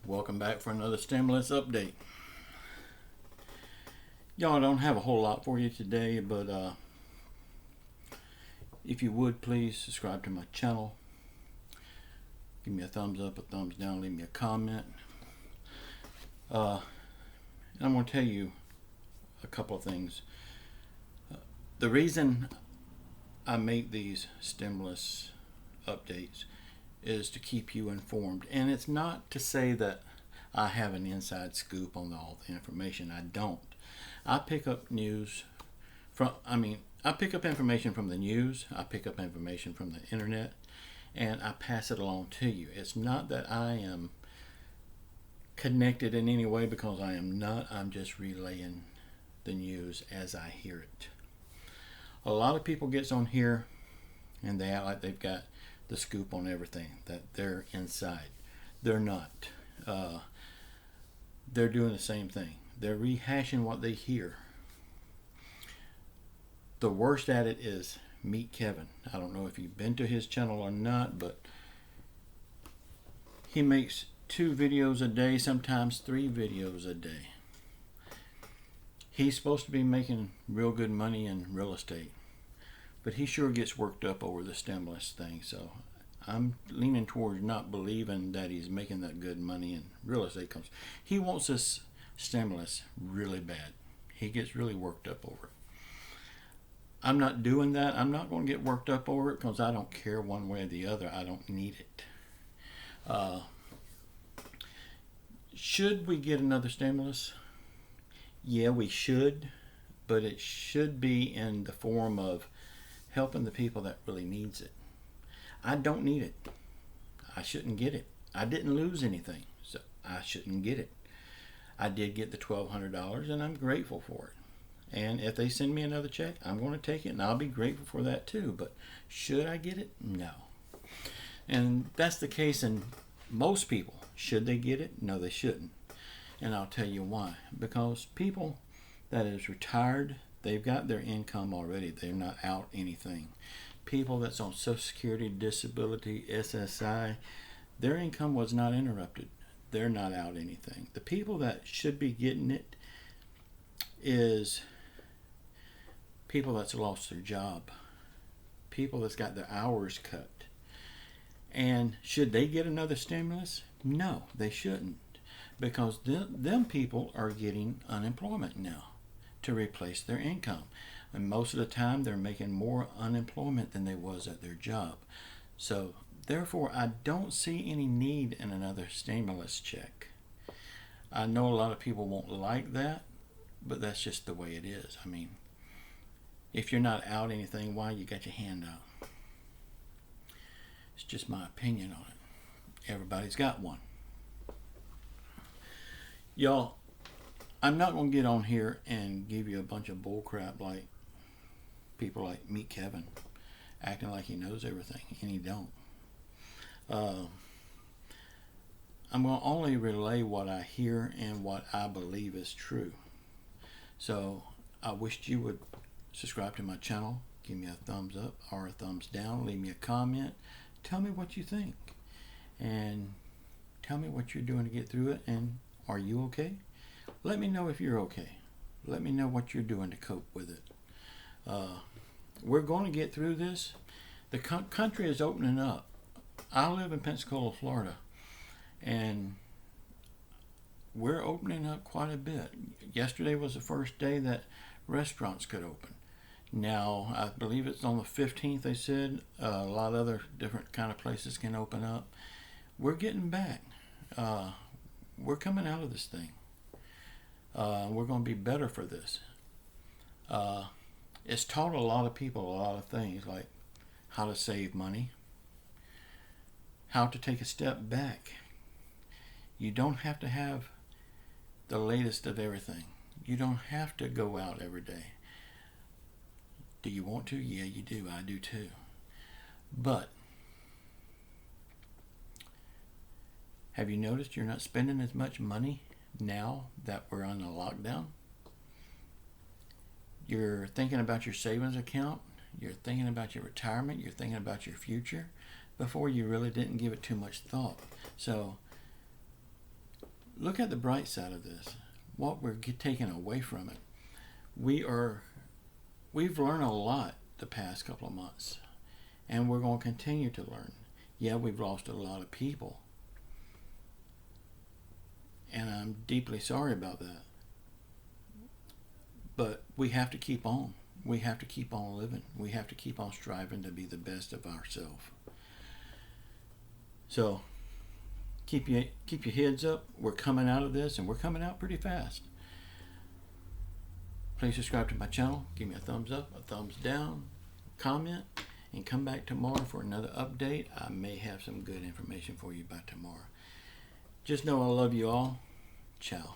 Welcome back for another stimulus update. Y'all, I don't have a whole lot for you today, but if you would please subscribe to my channel. Give me a thumbs up, a thumbs down, leave me a comment. And I'm going to tell you a couple of things. The reason I make these stimulus updates is to keep you informed, and it's not to say that I have an inside scoop on all the information. I don't. I pick up news from I pick up information from the news, I pick up information from the internet, and I pass it along to you. It's not that I am connected in any way, because I am not. I'm just relaying the news as I hear it. A lot of people gets on here and they act like they've got the scoop on everything, that they're inside. They're not. They're doing the same thing. They're rehashing what they hear. The worst at it is Meet Kevin. I don't know if you've been to his channel or not, but he makes 2 videos a day, sometimes 3 videos a day. He's supposed to be making real good money in real estate, but he sure gets worked up over the stimulus thing. So I'm leaning towards not believing that he's making that good money in real estate. Comes, he wants this stimulus really bad. He gets really worked up over it. I'm not doing that. I'm not going to get worked up over it because I don't care one way or the other. I don't need it. Should we get another stimulus? Yeah, we should, but it should be in the form of helping the people that really needs it. I don't need it. I shouldn't get it. I didn't lose anything, so I shouldn't get it. I did get the $1,200, and I'm grateful for it. And if they send me another check, I'm going to take it, and I'll be grateful for that too. But should I get it? No. And that's the case in most people. Should they get it? No, they shouldn't. And I'll tell you why. Because people that is retired, they've got their income already. They're not out anything. People that's on Social Security, disability, SSI, their income was not interrupted. They're not out anything. The people that should be getting it is people that's lost their job, people that's got their hours cut. And should they get another stimulus? No, they shouldn't, because them people are getting unemployment now to replace their income. And most of the time they're making more unemployment than they was at their job. So therefore, I don't see any need in another stimulus check. I know a lot of people won't like that, but that's just the way it is. I mean, if you're not out anything, why you got your hand out? It's just my opinion on it. Everybody's got one. Y'all, I'm not going to get on here and give you a bunch of bull crap like people like Meet Kevin, acting like he knows everything, and he don't. I'm going to only relay what I hear and what I believe is true. So I wished you would subscribe to my channel, give me a thumbs up or a thumbs down, leave me a comment, tell me what you think, and tell me what you're doing to get through it, and are you okay? Let me know if you're okay. Let me know what you're doing to cope with it. We're going to get through this. The country is opening up. I live in Pensacola, Florida, and we're opening up quite a bit. Yesterday was the first day that restaurants could open. Now, I believe it's on the 15th, they said. A lot of other different kind of places can open up. We're getting back. We're coming out of this thing. We're going to be better for this. It's taught a lot of people a lot of things, like how to save money, how to take a step back. You don't have to have the latest of everything. You don't have to go out every day. Do you want to? Yeah, you do. I do too. But have you noticed you're not spending as much money now that we're on a lockdown? You're thinking about your savings account. You're thinking about your retirement. You're thinking about your future before you really didn't give it too much thought. So look at the bright side of this. What we're taking away from it. We've learned a lot the past couple of months, and we're going to continue to learn. Yeah, we've lost a lot of people, and I'm deeply sorry about that. But we have to keep on. We have to keep on living. We have to keep on striving to be the best of ourselves. So keep your heads up. We're coming out of this, and we're coming out pretty fast. Please subscribe to my channel. Give me a thumbs up, a thumbs down, comment, and come back tomorrow for another update. I may have some good information for you by tomorrow. Just know I love you all. Ciao.